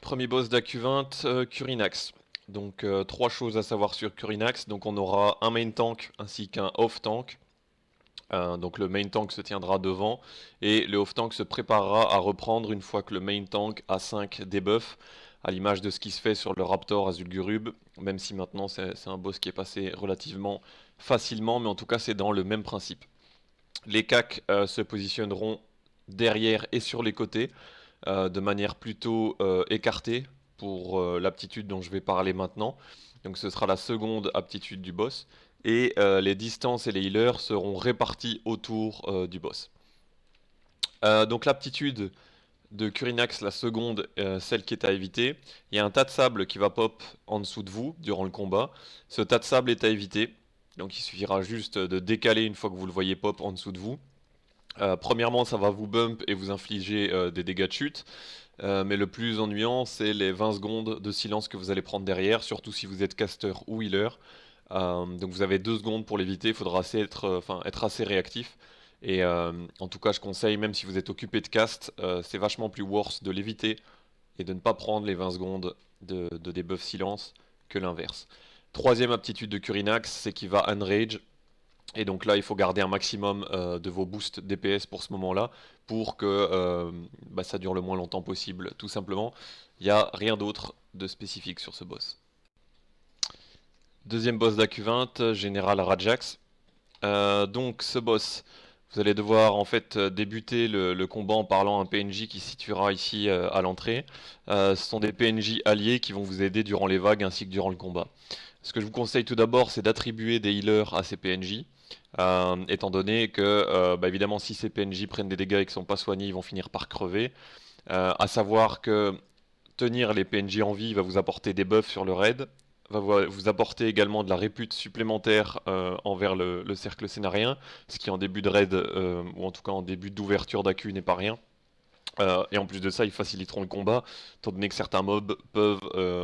Premier boss d'Acu20, Curinax. Donc trois choses à savoir sur Curinax. Donc on aura un main tank ainsi qu'un off tank. Donc le main tank se tiendra devant et le off tank se préparera à reprendre une fois que le main tank a 5 debuffs, à l'image de ce qui se fait sur le Raptor à Zul'Gurub, même si maintenant c'est un boss qui est passé relativement facilement, mais en tout cas c'est dans le même principe. Les CAC se positionneront derrière et sur les côtés, de manière plutôt écartée pour l'aptitude dont je vais parler maintenant. Donc ce sera la seconde aptitude du boss. Et les distances et les healers seront répartis autour du boss. Donc l'aptitude de Curinax, la seconde, celle qui est à éviter. Il y a un tas de sable qui va pop en dessous de vous durant le combat. Ce tas de sable est à éviter. Donc il suffira juste de décaler une fois que vous le voyez pop en dessous de vous. Premièrement, ça va vous bump et vous infliger des dégâts de chute. Mais le plus ennuyant, c'est les 20 secondes de silence que vous allez prendre derrière, surtout si vous êtes caster ou healer. Donc vous avez 2 secondes pour l'éviter, il faudra être assez réactif. Et en tout cas, je conseille, même si vous êtes occupé de cast, c'est vachement plus worse de l'éviter et de ne pas prendre les 20 secondes de debuff silence que l'inverse. Troisième aptitude de Curinax, c'est qu'il va Enrage. Et donc là, il faut garder un maximum de vos boosts DPS pour ce moment-là, pour que ça dure le moins longtemps possible, tout simplement. Il n'y a rien d'autre de spécifique sur ce boss. Deuxième boss d'Acu20, Général Rajax. Donc ce boss, vous allez devoir en fait débuter le combat en parlant à un PNJ qui se situera ici à l'entrée. Ce sont des PNJ alliés qui vont vous aider durant les vagues ainsi que durant le combat. Ce que je vous conseille tout d'abord, c'est d'attribuer des healers à ces PNJ. Étant donné que, évidemment, si ces PNJ prennent des dégâts et qu'ils ne sont pas soignés, ils vont finir par crever. À savoir que tenir les PNJ en vie va vous apporter des buffs sur le raid, va vous apporter également de la répute supplémentaire envers le cercle scénarien, ce qui en début de raid, ou en tout cas en début d'ouverture d'AQ n'est pas rien. Et en plus de ça, ils faciliteront le combat, étant donné que certains mobs peuvent,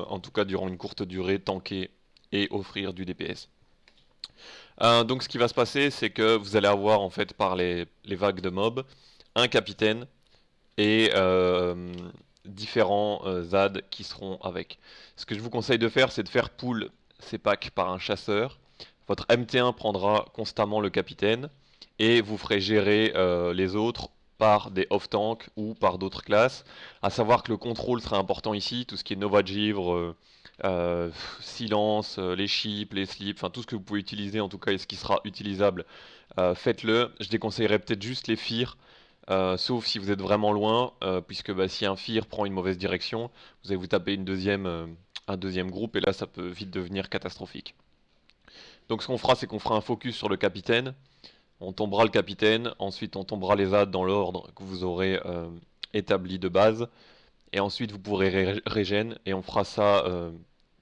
en tout cas durant une courte durée, tanker et offrir du DPS. Donc ce qui va se passer, c'est que vous allez avoir en fait par les vagues de mobs, un capitaine et différents ZAD qui seront avec. Ce que je vous conseille de faire, c'est de faire pull ces packs par un chasseur. Votre MT1 prendra constamment le capitaine et vous ferez gérer les autres par des off-tank ou par d'autres classes. A savoir que le contrôle sera important ici, tout ce qui est Nova Givre, silence, les chips, les slips, enfin tout ce que vous pouvez utiliser en tout cas et ce qui sera utilisable, faites-le. Je déconseillerais peut-être juste les fears, sauf si vous êtes vraiment loin, puisque si un fear prend une mauvaise direction, vous allez vous taper un deuxième groupe et là ça peut vite devenir catastrophique. Donc ce qu'on fera, c'est qu'on fera un focus sur le capitaine, on tombera le capitaine, ensuite on tombera les adds dans l'ordre que vous aurez établi de base, et ensuite vous pourrez régène, et on fera ça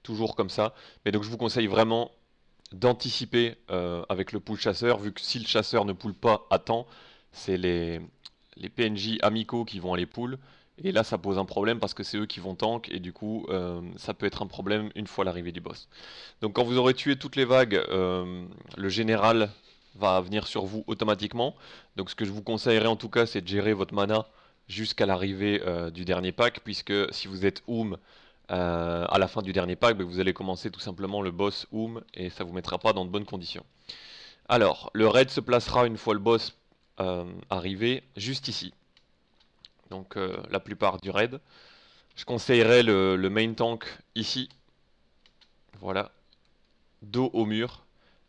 toujours comme ça. Mais donc je vous conseille vraiment d'anticiper avec le pull chasseur, vu que si le chasseur ne pull pas à temps, c'est les PNJ amicaux qui vont aller pull, et là ça pose un problème parce que c'est eux qui vont tank, et du coup ça peut être un problème une fois l'arrivée du boss. Donc quand vous aurez tué toutes les vagues, le général va venir sur vous automatiquement. Donc ce que je vous conseillerais en tout cas, c'est de gérer votre mana jusqu'à l'arrivée du dernier pack, puisque si vous êtes à la fin du dernier pack, vous allez commencer tout simplement le boss et ça vous mettra pas dans de bonnes conditions. Alors, le raid se placera une fois le boss arrivé, juste ici. Donc la plupart du raid. Je conseillerais le main tank ici. Voilà, dos au mur.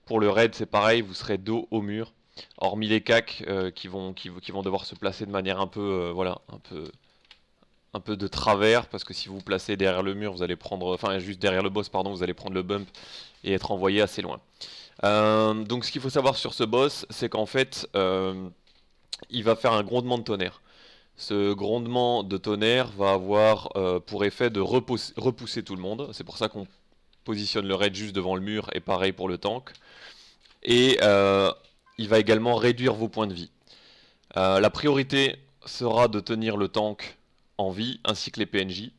Pour le raid, c'est pareil, vous serez dos au mur. Hormis les cacs qui vont devoir se placer de manière un peu de travers, parce que si vous vous placez derrière le mur, vous allez prendre, enfin juste derrière le boss, pardon, vous allez prendre le bump et être envoyé assez loin. Donc ce qu'il faut savoir sur ce boss, c'est qu'en fait, il va faire un grondement de tonnerre. Ce grondement de tonnerre va avoir pour effet de repousser tout le monde. C'est pour ça qu'on positionne le raid juste devant le mur, et pareil pour le tank. Et il va également réduire vos points de vie. La priorité sera de tenir le tank en vie, ainsi que les PNJ.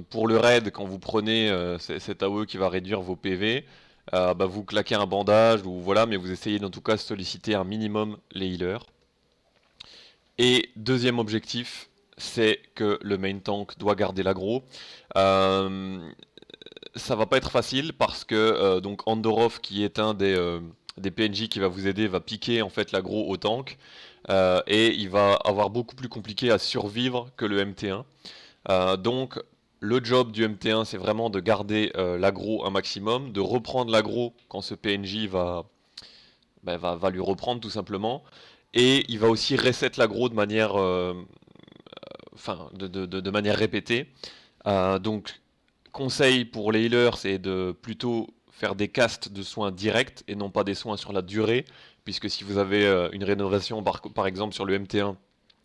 Pour le raid, quand vous prenez cet AOE qui va réduire vos PV, vous claquez un bandage, ou voilà, mais vous essayez en tout cas de solliciter un minimum les healers. Et deuxième objectif, c'est que le main tank doit garder l'aggro. Euh, Ça va pas être facile parce que donc Andorov, qui est un des PNJ qui va vous aider, va piquer en fait l'aggro au tank. Et il va avoir beaucoup plus compliqué à survivre que le MT1. Donc le job du MT1, c'est vraiment de garder l'aggro un maximum, de reprendre l'aggro quand ce PNJ va lui reprendre tout simplement. Et il va aussi reset l'aggro de manière, de manière répétée. Donc conseil pour les healers, c'est de plutôt faire des castes de soins directs et non pas des soins sur la durée, puisque si vous avez une rénovation par exemple sur le MT1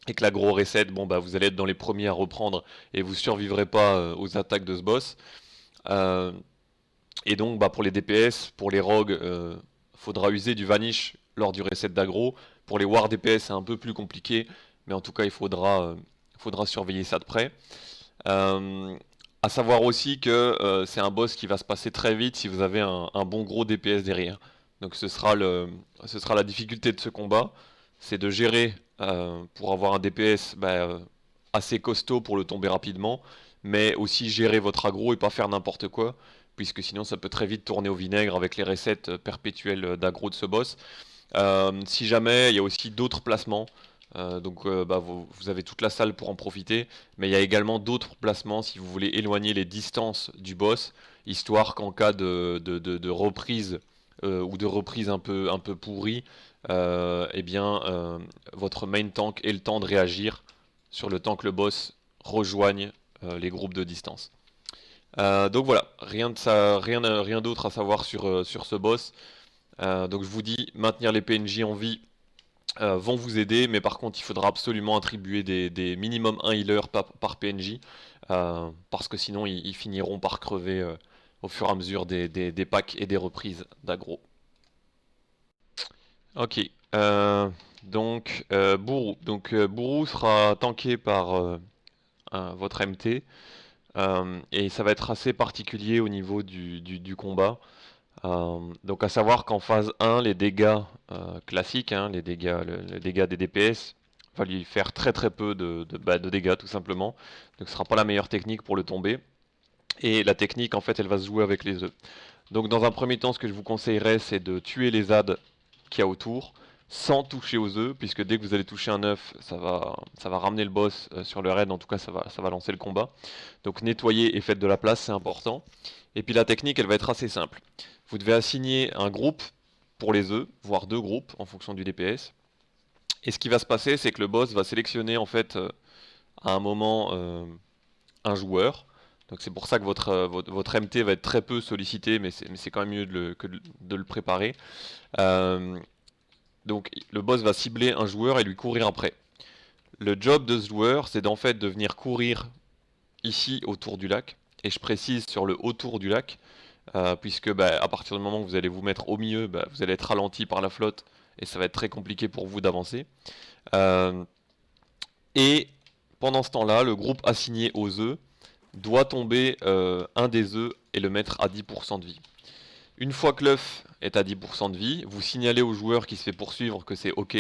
et que l'aggro reset, bon bah vous allez être dans les premiers à reprendre et vous survivrez pas aux attaques de ce boss. Euh, et donc bah, pour les DPS, pour les rogues, faudra user du vanish lors du reset d'aggro. Pour les war DPS c'est un peu plus compliqué, mais en tout cas il faudra surveiller ça de près. Euh, à savoir aussi que c'est un boss qui va se passer très vite si vous avez un bon gros DPS derrière. Donc ce sera la difficulté de ce combat, c'est de gérer pour avoir un DPS assez costaud pour le tomber rapidement, mais aussi gérer votre aggro et pas faire n'importe quoi, puisque sinon ça peut très vite tourner au vinaigre avec les resets perpétuels d'aggro de ce boss. Si jamais, il y a aussi d'autres placements. Donc vous avez toute la salle pour en profiter, mais il y a également d'autres placements si vous voulez éloigner les distances du boss, histoire qu'en cas de reprise ou de reprise un peu pourrie, eh bien votre main tank ait le temps de réagir sur le temps que le boss rejoigne les groupes de distance. Donc voilà, rien d'autre à savoir sur ce boss. Donc je vous dis, maintenir les PNJ en vie vont vous aider, mais par contre il faudra absolument attribuer des minimum 1 healer par PNJ, parce que sinon ils finiront par crever au fur et à mesure des packs et des reprises d'aggro. Ok, donc Bourou. Donc Bourou sera tanké par votre MT, et ça va être assez particulier au niveau du combat. Donc à savoir qu'en phase 1, les dégâts classiques, hein, le dégât des DPS, va lui faire très très peu de dégâts tout simplement. Donc ce sera pas la meilleure technique pour le tomber. Et la technique en fait elle va se jouer avec les œufs. Donc dans un premier temps ce que je vous conseillerais c'est de tuer les ZAD qu'il y a autour sans toucher aux œufs, puisque dès que vous allez toucher un œuf, ça va ramener le boss sur le raid, en tout cas ça va lancer le combat. Donc nettoyer et faites de la place, c'est important. Et puis la technique elle va être assez simple. Vous devez assigner un groupe pour les œufs, voire deux groupes en fonction du DPS. Et ce qui va se passer, c'est que le boss va sélectionner en fait à un moment un joueur. Donc c'est pour ça que votre MT va être très peu sollicité, mais c'est quand même mieux de le préparer. Euh, donc le boss va cibler un joueur et lui courir après. Le job de ce joueur, c'est d'en fait de venir courir ici autour du lac. Et je précise sur le autour du lac, puisque à partir du moment où vous allez vous mettre au milieu, vous allez être ralenti par la flotte et ça va être très compliqué pour vous d'avancer. Euh, et pendant ce temps-là, le groupe assigné aux œufs doit tomber un des œufs et le mettre à 10% de vie. Une fois que l'œuf est à 10% de vie, vous signalez au joueur qui se fait poursuivre que c'est OK,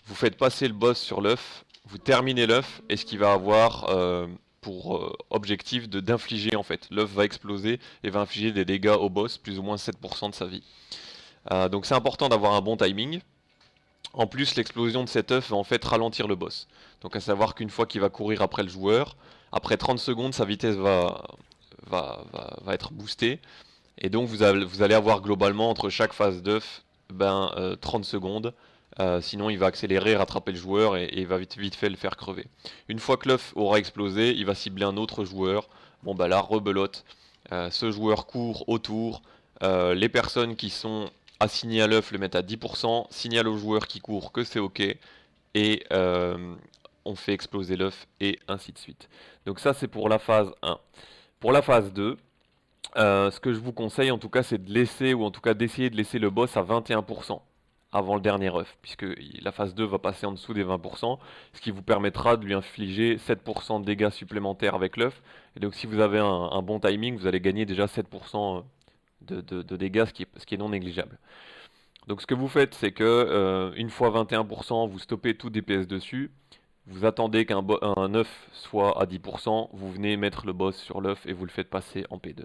vous faites passer le boss sur l'œuf, vous terminez l'œuf et ce qui va avoir pour objectif d'infliger en fait. L'œuf va exploser et va infliger des dégâts au boss, plus ou moins 7% de sa vie. Donc c'est important d'avoir un bon timing. En plus, l'explosion de cet œuf va en fait ralentir le boss. Donc à savoir qu'une fois qu'il va courir après le joueur, après 30 secondes, sa vitesse va être boostée. Et donc vous allez avoir globalement entre chaque phase d'œuf 30 secondes. Sinon il va accélérer, rattraper le joueur et il va vite fait le faire crever. Une fois que l'œuf aura explosé, il va cibler un autre joueur. Bon bah là, rebelote. Ce joueur court autour. Les personnes qui sont assignées à l'œuf le mettent à 10%. Signale au joueur qui court que c'est OK. Et on fait exploser l'œuf et ainsi de suite. Donc ça c'est pour la phase 1. Pour la phase 2, ce que je vous conseille en tout cas, c'est de laisser, ou en tout cas d'essayer de laisser le boss à 21% avant le dernier œuf, puisque la phase 2 va passer en dessous des 20%, ce qui vous permettra de lui infliger 7% de dégâts supplémentaires avec l'œuf. Et donc si vous avez un bon timing, vous allez gagner déjà 7% de dégâts, ce qui est non négligeable. Donc ce que vous faites, c'est que une fois 21%, vous stoppez tout DPS dessus, Vous attendez qu'un œuf soit à 10%, vous venez mettre le boss sur l'œuf et vous le faites passer en P2.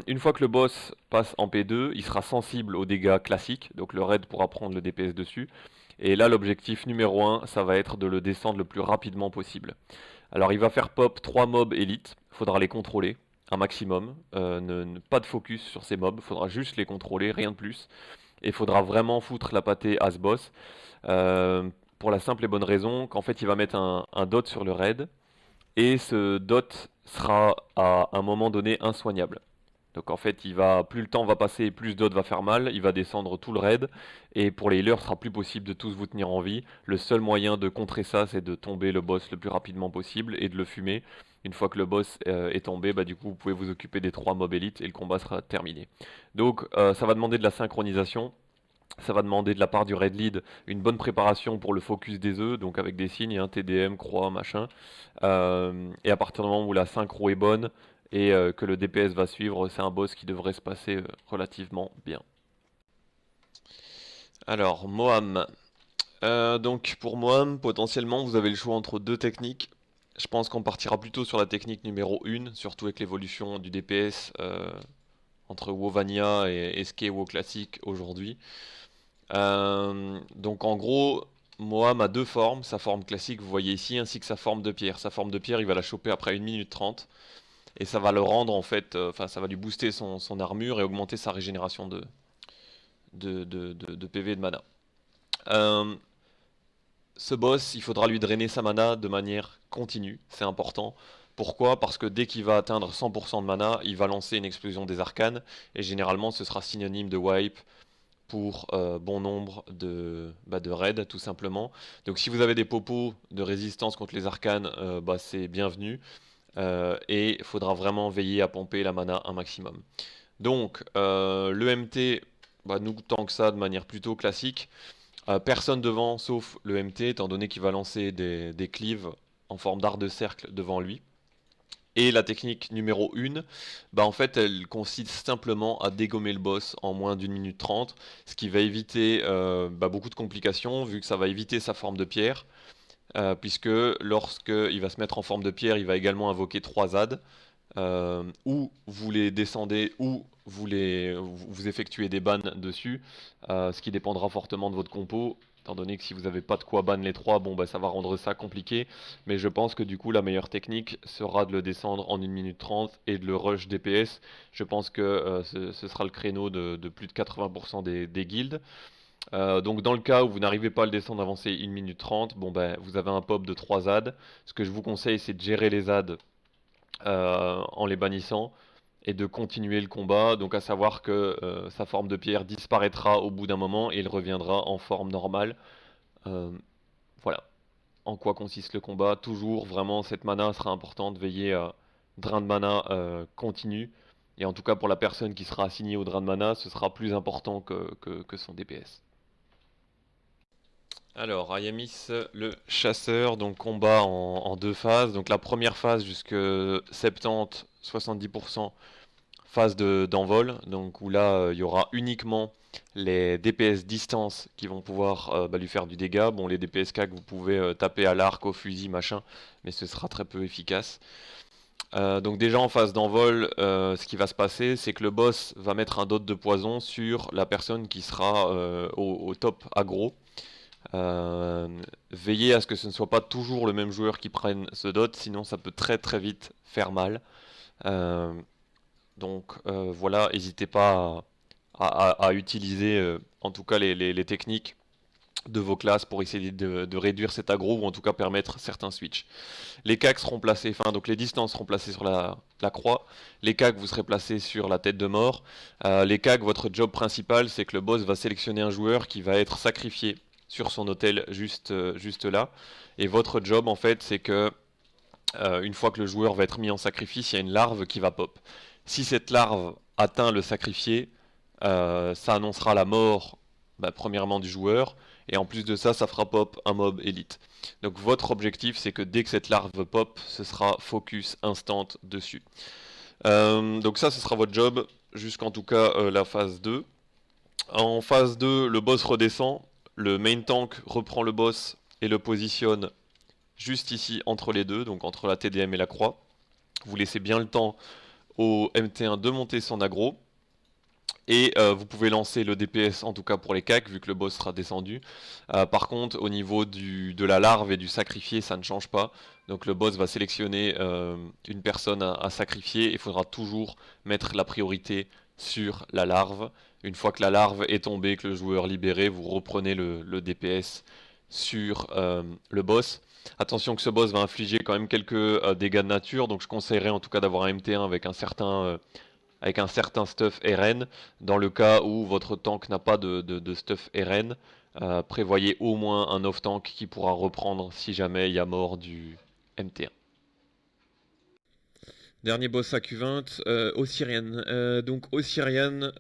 Une fois que le boss passe en P2, il sera sensible aux dégâts classiques, donc le raid pourra prendre le DPS dessus. Et là, l'objectif numéro 1, ça va être de le descendre le plus rapidement possible. Alors, il va faire pop 3 mobs élites, il faudra les contrôler, un maximum. Pas de focus sur ces mobs, il faudra juste les contrôler, rien de plus. Et il faudra vraiment foutre la pâtée à ce boss, euh, pour la simple et bonne raison qu'en fait, il va mettre un dot sur le raid, et ce dot sera à un moment donné insoignable. Donc en fait, plus le temps va passer, plus ce dot va faire mal, il va descendre tout le raid, et pour les healers, ce sera plus possible de tous vous tenir en vie. Le seul moyen de contrer ça, c'est de tomber le boss le plus rapidement possible et de le fumer. Une fois que le boss est tombé, bah, du coup, vous pouvez vous occuper des 3 mobs élites et le combat sera terminé. Donc ça va demander de la synchronisation. Ça va demander de la part du Red Lead une bonne préparation pour le focus des œufs, donc avec des signes, TDM, croix, machin. Et à partir du moment où la synchro est bonne et que le DPS va suivre, c'est un boss qui devrait se passer relativement bien. Alors, Moam. Donc pour Moam, potentiellement, vous avez le choix entre deux techniques. Je pense qu'on partira plutôt sur la technique numéro 1, surtout avec l'évolution du DPS entre Wovania et SK WoW classique aujourd'hui. Donc en gros, Moam a deux formes, sa forme classique, vous voyez ici, ainsi que sa forme de pierre. Sa forme de pierre, il va la choper après 1 minute 30, et ça va le rendre en fait, enfin ça va lui booster son armure et augmenter sa régénération de PV et de mana. Euh, Ce boss, il faudra lui drainer sa mana de manière continue, c'est important. Pourquoi? Parce que dès qu'il va atteindre 100% de mana, il va lancer une explosion des arcanes, et généralement ce sera synonyme de wipe pour bon nombre de raids tout simplement. Donc si vous avez des popos de résistance contre les arcanes, c'est bienvenu. Et il faudra vraiment veiller à pomper la mana un maximum. Donc le MT, nous tant que ça de manière plutôt classique. Personne devant sauf le MT, étant donné qu'il va lancer des cleaves en forme d'arc de cercle devant lui. Et la technique numéro 1, en fait, elle consiste simplement à dégommer le boss en moins d'1 minute 30, ce qui va éviter beaucoup de complications, vu que ça va éviter sa forme de pierre, puisque lorsqu'il va se mettre en forme de pierre, il va également invoquer 3 ZAD, ou vous les descendez, ou vous effectuez des bans dessus, ce qui dépendra fortement de votre compo. Étant donné que si vous n'avez pas de quoi ban les 3, ça va rendre ça compliqué. Mais je pense que du coup, la meilleure technique sera de le descendre en 1 minute 30 et de le rush DPS. Je pense que ce sera le créneau de plus de 80% des guildes. Donc dans le cas où vous n'arrivez pas à le descendre avancer 1 minute 30, vous avez un pop de 3 ZAD. Ce que je vous conseille, c'est de gérer les ZAD en les bannissant et de continuer le combat. Donc à savoir que sa forme de pierre disparaîtra au bout d'un moment et il reviendra en forme normale. Euh, voilà en quoi consiste le combat. Toujours vraiment cette mana sera importante. Veiller à drain de mana continu. Et en tout cas pour la personne qui sera assignée au drain de mana, ce sera plus important que son DPS. Alors, Ayamis, le chasseur, donc combat en deux phases. Donc la première phase jusque 70-70% phase d'envol, donc où là il y aura uniquement les DPS distance qui vont pouvoir lui faire du dégât. Bon, les DPS que vous pouvez taper à l'arc, au fusil, machin, mais ce sera très peu efficace. Donc déjà en phase d'envol, ce qui va se passer, c'est que le boss va mettre un dot de poison sur la personne qui sera au top aggro. Veillez à ce que ce ne soit pas toujours le même joueur qui prenne ce dot, sinon ça peut très très vite faire mal. Euh, donc voilà, n'hésitez pas à utiliser en tout cas les techniques de vos classes pour essayer de réduire cet aggro ou en tout cas permettre certains switches. Les cacs seront placés, enfin donc les distances seront placées sur la croix, les cacs vous serez placés sur la tête de mort. Les cacs, votre job principal c'est que le boss va sélectionner un joueur qui va être sacrifié sur son hôtel juste là. Et votre job en fait c'est que une fois que le joueur va être mis en sacrifice, il y a une larve qui va pop. Si cette larve atteint le sacrifié, ça annoncera la mort premièrement du joueur, et en plus de ça, ça fera pop un mob élite. Donc votre objectif, c'est que dès que cette larve pop, ce sera focus instant dessus. Donc ça, ce sera votre job, jusqu'en tout cas la phase 2. En phase 2, le boss redescend, le main tank reprend le boss et le positionne juste ici entre les deux, donc entre la TDM et la croix. Vous laissez bien le temps au MT1 de monter son aggro. Et vous pouvez lancer le DPS en tout cas pour les CAC vu que le boss sera descendu. Par contre au niveau de la larve et du sacrifié ça ne change pas. Donc le boss va sélectionner une personne à sacrifier. Il faudra toujours mettre la priorité sur la larve. Une fois que la larve est tombée, que le joueur libéré, vous reprenez le DPS sur le boss. Attention que ce boss va infliger quand même quelques dégâts de nature. Donc je conseillerais en tout cas d'avoir un MT1 avec un certain stuff RN. Dans le cas où votre tank n'a pas de stuff RN, prévoyez au moins un off-tank qui pourra reprendre si jamais il y a mort du MT1. Dernier boss à Q20, Osirian. Donc Osirian,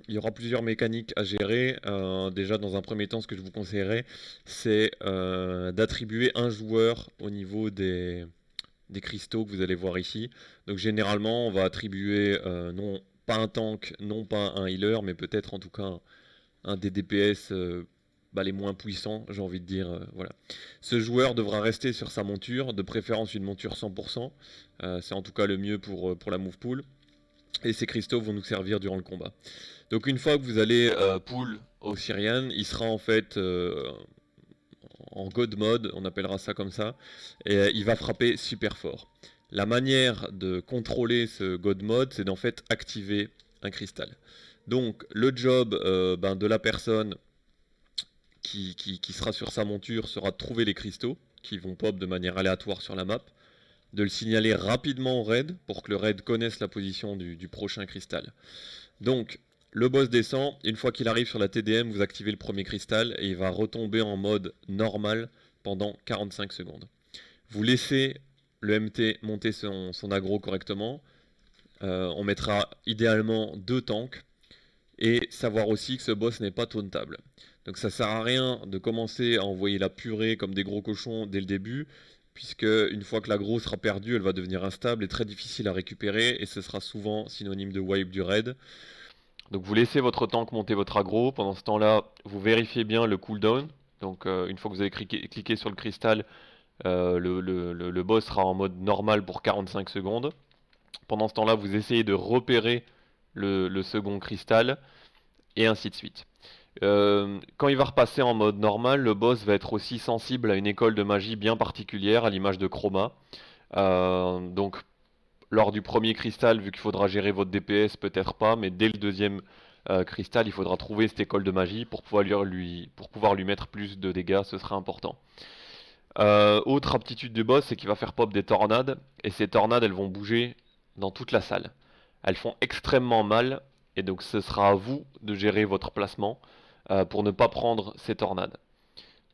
il y aura plusieurs mécaniques à gérer. Déjà dans un premier temps, ce que je vous conseillerais, c'est d'attribuer un joueur au niveau des cristaux que vous allez voir ici. Donc généralement on va attribuer non pas un tank, non pas un healer, mais peut-être en tout cas un des DPS les moins puissants, j'ai envie de dire. Voilà. Ce joueur devra rester sur sa monture, de préférence une monture 100%. C'est en tout cas le mieux pour la move pool. Et ces cristaux vont nous servir durant le combat. Donc une fois que vous allez pool Osirian, il sera en fait en God mode, on appellera ça comme ça, et il va frapper super fort. La manière de contrôler ce God mode, c'est d'en fait activer un cristal. Donc le job de la personne qui sera sur sa monture sera de trouver les cristaux qui vont pop de manière aléatoire sur la map, de le signaler rapidement au raid pour que le raid connaisse la position du prochain cristal. Donc le boss descend, une fois qu'il arrive sur la TDM, vous activez le premier cristal et il va retomber en mode normal pendant 45 secondes. Vous laissez le MT monter son aggro correctement. On mettra idéalement 2 tanks et savoir aussi que ce boss n'est pas tauntable. Donc ça sert à rien de commencer à envoyer la purée comme des gros cochons dès le début, puisque une fois que l'aggro sera perdue, elle va devenir instable et très difficile à récupérer, et ce sera souvent synonyme de wipe du raid. Donc vous laissez votre tank monter votre aggro, pendant ce temps-là, vous vérifiez bien le cooldown. Donc une fois que vous avez cliqué sur le cristal, le boss sera en mode normal pour 45 secondes. Pendant ce temps-là, vous essayez de repérer le second cristal, et ainsi de suite. Quand il va repasser en mode normal, le boss va être aussi sensible à une école de magie bien particulière, à l'image de Chroma. Donc lors du premier cristal, vu qu'il faudra gérer votre DPS, peut-être pas, mais dès le deuxième cristal, il faudra trouver cette école de magie pour pouvoir lui mettre plus de dégâts, ce sera important. Autre aptitude du boss, c'est qu'il va faire pop des tornades, et ces tornades, elles vont bouger dans toute la salle. Elles font extrêmement mal, et donc ce sera à vous de gérer votre placement pour ne pas prendre ces tornades.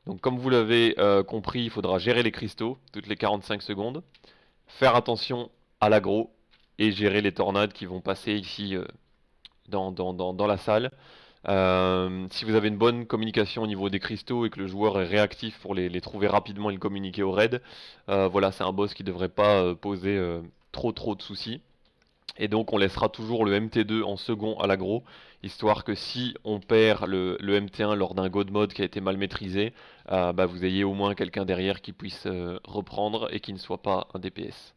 Donc comme vous l'avez compris, il faudra gérer les cristaux toutes les 45 secondes, faire attention à l'aggro et gérer les tornades qui vont passer ici dans la salle. Si vous avez une bonne communication au niveau des cristaux et que le joueur est réactif pour les trouver rapidement et le communiquer au raid, voilà, c'est un boss qui ne devrait pas poser trop de soucis. Et donc on laissera toujours le MT2 en second à l'aggro, histoire que si on perd le MT1 lors d'un God mode qui a été mal maîtrisé, vous ayez au moins quelqu'un derrière qui puisse reprendre et qui ne soit pas un DPS.